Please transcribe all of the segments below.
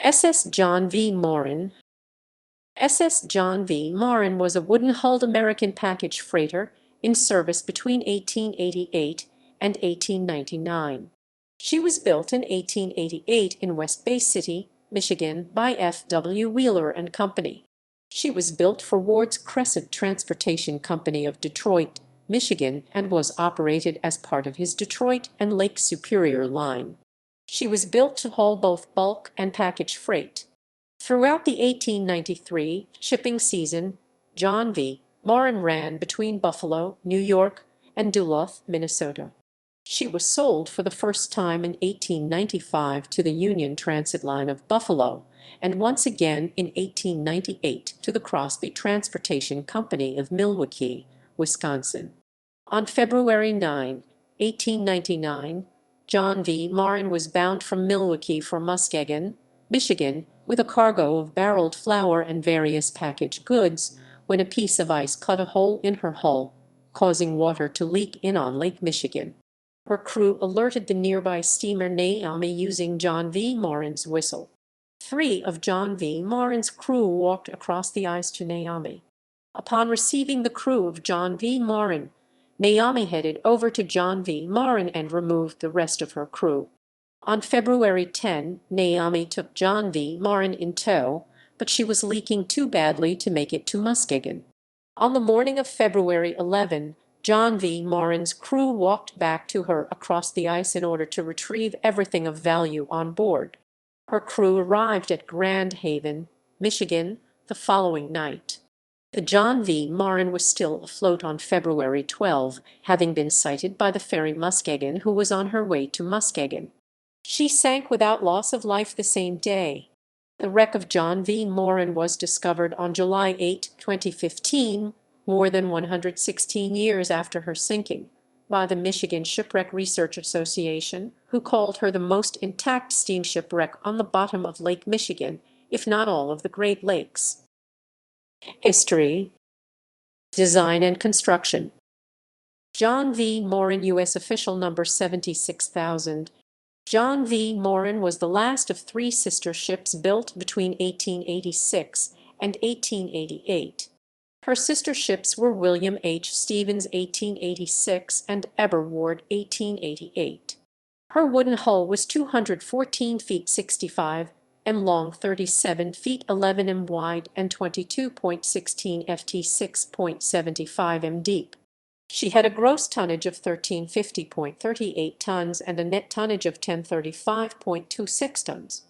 SS John V. Moran. SS John V. Moran was a wooden-hulled American package freighter in service between 1888 and 1899. She was built in 1888 in West Bay City, Michigan by F. W. Wheeler and Company. She was built for Ward's Crescent Transportation Company of Detroit, Michigan, and was operated as part of his Detroit and Lake Superior line. She was built to haul both bulk and package freight. Throughout the 1893 shipping season, John V. Moran ran between Buffalo, New York, and Duluth, Minnesota. She was sold for the first time in 1895 to the Union Transit Line of Buffalo, and once again in 1898 to the Crosby Transportation Company of Milwaukee, Wisconsin. On February 9, 1899, John V. Moran was bound from Milwaukee for Muskegon, Michigan, with a cargo of barreled flour and various packaged goods, when a piece of ice cut a hole in her hull, causing water to leak in on Lake Michigan. Her crew alerted the nearby steamer Naomi using John V. Moran's whistle. 3 of John V. Moran's crew walked across the ice to Naomi. Upon receiving the crew of John V. Moran, Naomi headed over to John V. Moran and removed the rest of her crew. On February 10, Naomi took John V. Moran in tow, but she was leaking too badly to make it to Muskegon. On the morning of February 11, John V. Moran's crew walked back to her across the ice in order to retrieve everything of value on board. Her crew arrived at Grand Haven, Michigan, the following night. The John V. Moran was still afloat on February 12, having been sighted by the ferry Muskegon, who was on her way to Muskegon. She sank without loss of life the same day. The wreck of John V. Moran was discovered on July 8, 2015, more than 116 years after her sinking, by the Michigan Shipwreck Research Association, who called her the most intact steamship wreck on the bottom of Lake Michigan, if not all of the Great Lakes. History, Design and Construction. John V. Moran, U.S. Official Number 76,000. John V. Moran was the last of 3 sister ships built between 1886 and 1888. Her sister ships were William H. Stevens 1886 and Eber Ward 1888. Her wooden hull was 214 feet 65 m long, 37 feet 11 m wide, and 22.16 ft 6.75 m deep. She had a gross tonnage of 1350.38 tons and a net tonnage of 1035.26 tons.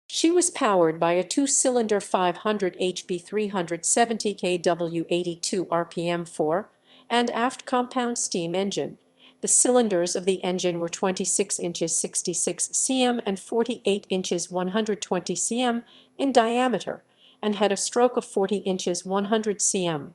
She was powered by a 2-cylinder 500 HP 370 kW 82 RPM fore and aft compound steam engine. The cylinders of the engine were 26 inches 66 cm and 48 inches 120 cm in diameter and had a stroke of 40 inches 100 cm.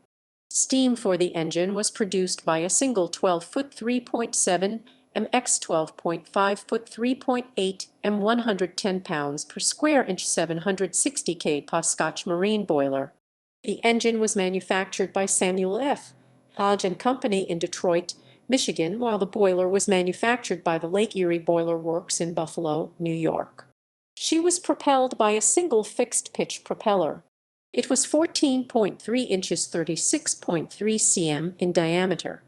Steam for the engine was produced by a single 12-foot 3.7 mx 12.5-foot 3.8 m 110 pounds per square inch 760 kPa Scotch marine boiler. The engine was manufactured by Samuel F. Hodge and Company in Detroit, Michigan, while the boiler was manufactured by the Lake Erie Boiler Works in Buffalo, New York. She was propelled by a single fixed-pitch propeller. It was 14.3 inches 36.3 cm in diameter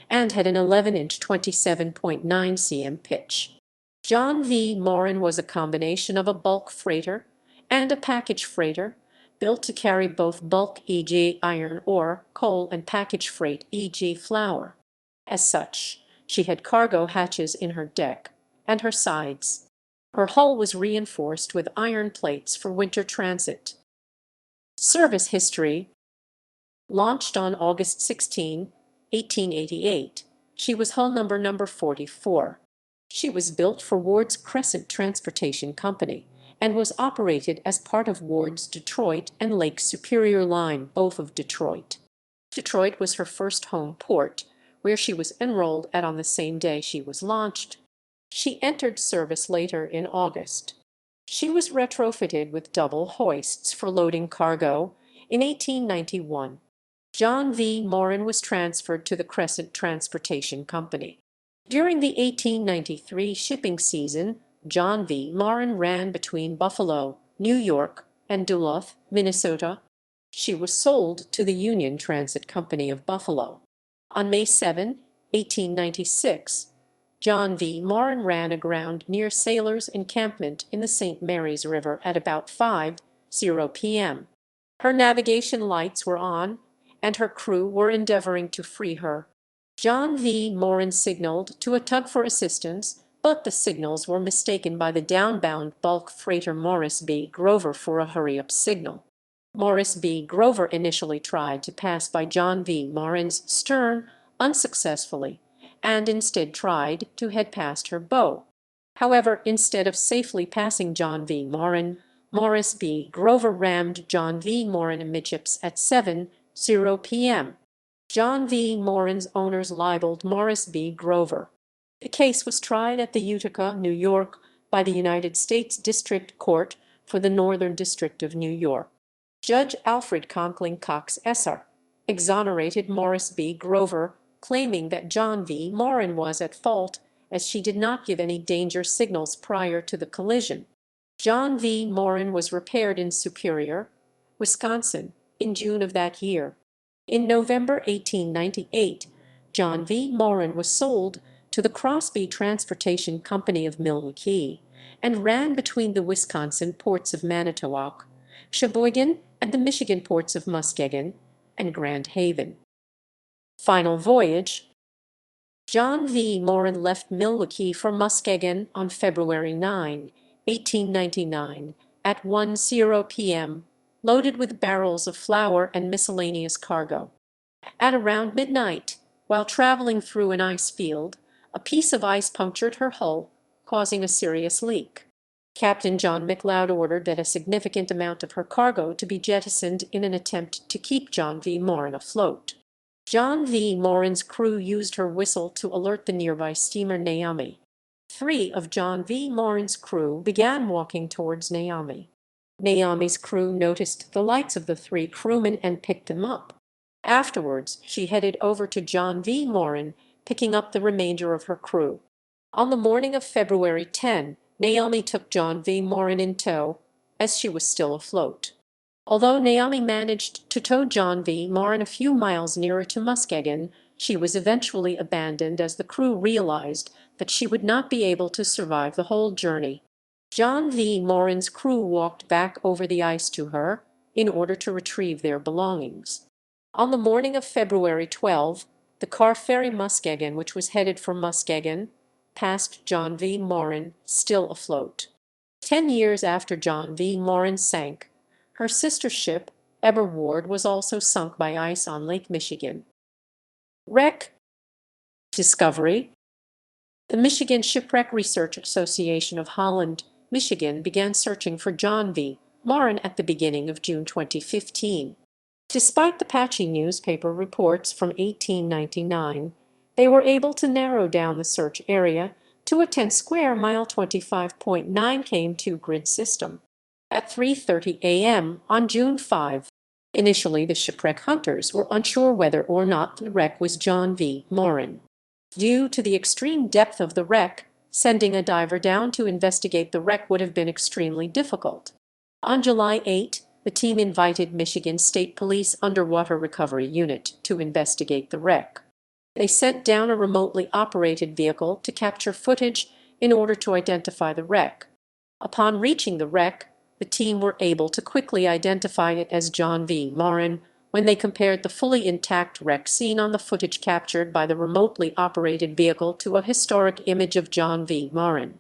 and had an 11-inch 27.9 cm pitch. John V. Moran was a combination of a bulk freighter and a package freighter, built to carry both bulk, e.g. iron ore, coal, and package freight, e.g. flour. As such, she had cargo hatches in her deck and her sides. Her hull was reinforced with iron plates for winter transit. Service history. Launched on August 16, 1888, she was hull number 44. She was built for Ward's Crescent Transportation Company and was operated as part of Ward's Detroit and Lake Superior line, both of Detroit. Detroit was her first home port, where she was enrolled at on the same day she was launched. She entered service later in August. She was retrofitted with double hoists for loading cargo in 1891. John V. Moran was transferred to the Crescent Transportation Company. During the 1893 shipping season, John V. Moran ran between Buffalo, New York, and Duluth, Minnesota. She was sold to the Union Transit Company of Buffalo. On May 7, 1896, John V. Moran ran aground near Sailors' Encampment in the St. Mary's River at about 5:00 p.m. Her navigation lights were on, and her crew were endeavoring to free her. John V. Moran signaled to a tug for assistance, but the signals were mistaken by the downbound bulk freighter Morris B. Grover for a hurry-up signal. Morris B. Grover initially tried to pass by John V. Moran's stern unsuccessfully, and instead tried to head past her bow. However, instead of safely passing John V. Moran, Morris B. Grover rammed John V. Moran amidships at 7:00 p.m. John V. Moran's owners libeled Morris B. Grover. The case was tried at the Utica, New York, by the United States District Court for the Northern District of New York. Judge Alfred Conkling Cox Esar exonerated Morris B. Grover, claiming that John V. Moran was at fault, as she did not give any danger signals prior to the collision. John V. Moran was repaired in Superior, Wisconsin, in June of that year. In November 1898, John V. Moran was sold to the Crosby Transportation Company of Milwaukee and ran between the Wisconsin ports of Manitowoc, Sheboygan, and the Michigan ports of Muskegon and Grand Haven. Final voyage. John V. Moran left Milwaukee for Muskegon on February 9, 1899, at 1:00 p.m., loaded with barrels of flour and miscellaneous cargo. At around midnight, while traveling through an ice field, a piece of ice punctured her hull, causing a serious leak. Captain John McLeod ordered that a significant amount of her cargo to be jettisoned in an attempt to keep John V. Moran afloat. John V. Moran's crew used her whistle to alert the nearby steamer Naomi. 3 of John V. Moran's crew began walking towards Naomi. Naomi's crew noticed the lights of the 3 crewmen and picked them up. Afterwards, she headed over to John V. Moran, picking up the remainder of her crew. On the morning of February 10, Naomi took John V. Moran in tow, as she was still afloat. Although Naomi managed to tow John V. Moran a few miles nearer to Muskegon, she was eventually abandoned as the crew realized that she would not be able to survive the whole journey. John V. Moran's crew walked back over the ice to her in order to retrieve their belongings. On the morning of February 12, the car ferry Muskegon, which was headed for Muskegon, passed John V. Moran, still afloat. 10 years after John V. Moran sank, her sister ship, Eber Ward, was also sunk by ice on Lake Michigan. Wreck. Discovery. The Michigan Shipwreck Research Association of Holland, Michigan began searching for John V. Moran at the beginning of June 2015. Despite the patchy newspaper reports from 1899, they were able to narrow down the search area to a 10-square-mile 25.9 km2 grid system. At 3:30 a.m. on June 5, initially the shipwreck hunters were unsure whether or not the wreck was John V. Moran. Due to the extreme depth of the wreck, sending a diver down to investigate the wreck would have been extremely difficult. On July 8, the team invited Michigan State Police Underwater Recovery Unit to investigate the wreck. They sent down a remotely operated vehicle to capture footage in order to identify the wreck. Upon reaching the wreck, the team were able to quickly identify it as John V. Moran when they compared the fully intact wreck seen on the footage captured by the remotely operated vehicle to a historic image of John V. Moran.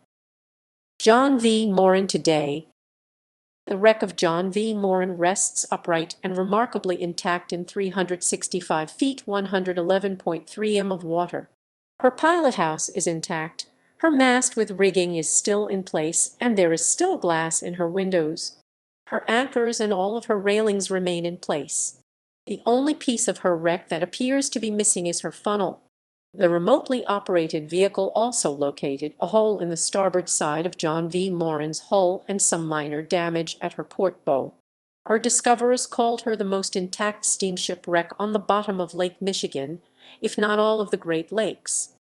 John V. Moran today. The wreck of John V. Moran rests upright and remarkably intact in 365 feet 111.3 m of water. Her pilot house is intact. Her mast with rigging is still in place, and there is still glass in her windows. Her anchors and all of her railings remain in place. The only piece of her wreck that appears to be missing is her funnel. The remotely operated vehicle also located a hole in the starboard side of John V. Moran's hull and some minor damage at her port bow. Her discoverers called her the most intact steamship wreck on the bottom of Lake Michigan, if not all of the Great Lakes.